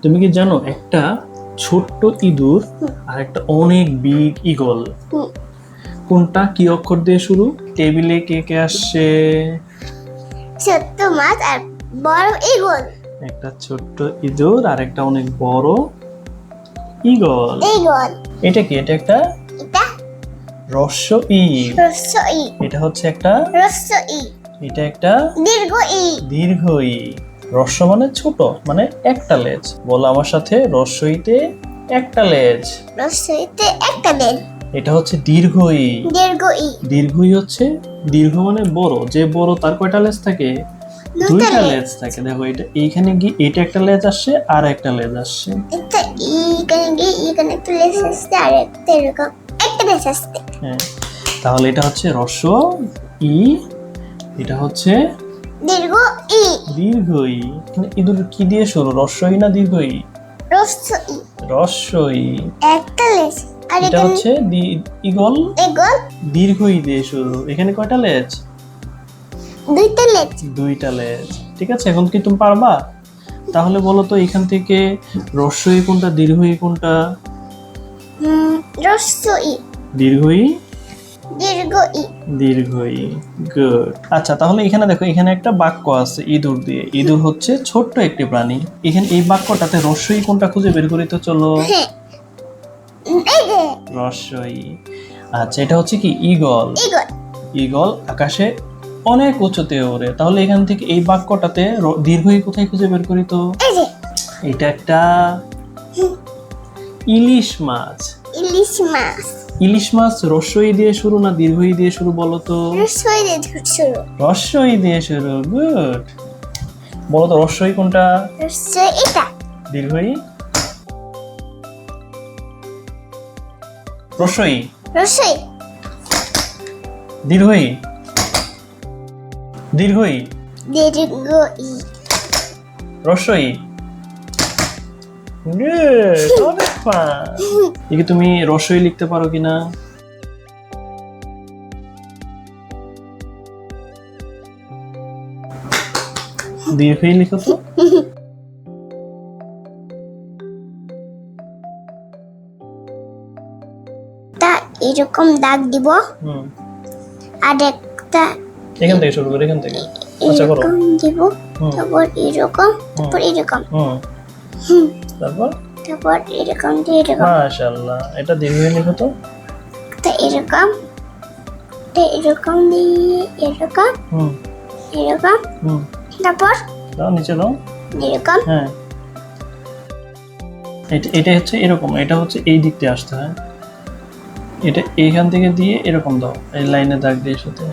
তুমি কি জানো একটা ছোট্ট ইঁদুর আর একটা অনেক বিগ ঈগল, কোনটা কি অক্ষর দিয়ে শুরু? টেবিলে কে কে আসছে? ছোট্ট মাছ আর বড় ঈগল। একটা ছোট্ট ইঁদুর আর একটা অনেক বড় ঈগল। ঈগল এটা কি? এটা একটা এটা হ্রস্ব ই। হ্রস্ব ই। এটা হচ্ছে একটা, হ্রস্ব ই। এটা একটা দীর্ঘ ই। দীর্ঘ ই। হ্রস্ব মানে ছোট, মানে একটা লেজ। বলো আমার সাথে, হ্রস্ব ইতে একটা লেজ। হ্রস্ব ইতে একটা লেজ। এটা হচ্ছে দীর্ঘ ই। দীর্ঘ ই। দীর্ঘ ই হচ্ছে, দীর্ঘ মানে বড়, যে বড় তার কয়টা লেজ থাকে? দুইটা লেজ থাকে। দেখো এটা এইখানে গিয়ে এটা একটা লেজ আসছে আর একটা লেজ আসছে। এটা এইখানে গিয়ে এখানে একটা লেজ আসছে আর একটা এরকম একটা লেজ আসছে। হ্যাঁ, তাহলে এটা হচ্ছে হ্রস্ব ই, এটা হচ্ছে দীর্ঘ ই। দীর্ঘ ই। ইঁদুর কি দিয়ে শুরু, হ্রস্ব ই না দীর্ঘ ই? হ্রস্ব ই। হ্রস্ব ই। একটা লেজ। আর এটা এখানে হচ্ছে ঈগল, ঈগল দীর্ঘ ই দিয়ে শুরু। এখানে কয়টা লেজ? দুইটা লেজ। দুইটা লেজ। ঠিক আছে, এখন কি তুমি পারবা? তাহলে বলো তো এখান থেকে হ্রস্ব ই কোনটা, দীর্ঘ ই কোনটা? হ্রস্ব ই। দীর্ঘ ই। দীর্ঘ ই। দীর্ঘ ই। গুড। আচ্ছা, তাহলে এখানে দেখো, এখানে একটা বাক্য আছে ইঁদুর দিয়ে। ইঁদুর হচ্ছে ছোট্ট একটি প্রাণী। এখানে এই বাক্যটাতে হ্রস্ব ই কোনটা খুঁজে বের করি তো, চলো। হ্যাঁ, এই যে হ্রস্ব ই। আচ্ছা, এটা হচ্ছে কি? ঈগল। ঈগল। ঈগল আকাশে অনেক উঁচুতে ওড়ে। তাহলে এখান থেকে এই বাক্যটাতে দীর্ঘ ই কোথায় খুঁজে বের করি তো? এই যে এটা একটা ইলিশ মাছ। ইলিশ মাছ। ইলিশ মাছ হ্রস্ব ই দিয়ে শুরু না দীর্ঘ ই দিয়ে শুরু বলো তো? হ্রস্ব ই দিয়ে শুরু। হ্রস্ব ই দিয়ে শুরু। গুড। বলো তো হ্রস্ব ই কোনটা, হ্রস্ব এটা। দীর্ঘ ই? হ্রস্ব ই। হ্রস্ব ই। দীর্ঘ ই। দীর্ঘ ই। দীর্ঘ ই। হ্রস্ব ই। গুড, অনেক ফান। দেখি তুমি হ্রস্ব ই লিখতে পারো কিনা। দীর্ঘ ই লিখো তো। তা এরকম দাগ দিব হুম, আর একটা এখান থেকে শুরু করো, এখান থেকে। আচ্ছা, করো। এরকম দিব, হুম। তারপর এরকম, তারপর এরকম, হুম, তারপর তারপর এরকম দিয়ে এরকম, মাশাআল্লাহ। এটা দীর্ঘ ই লিখো তো। তা এরকম, তা এরকম দিয়ে এরকম, হুম এরকম, হুম তারপর দাও, নিচে দাও। এরকম। হ্যাঁ, এটা হচ্ছে এরকম, এটা হচ্ছে এই দিক দিয়ে আসতে হয়। এটা এইখান থেকে দিয়ে এরকম দাও, এই লাইনে দাগ দিয়ে সাথে।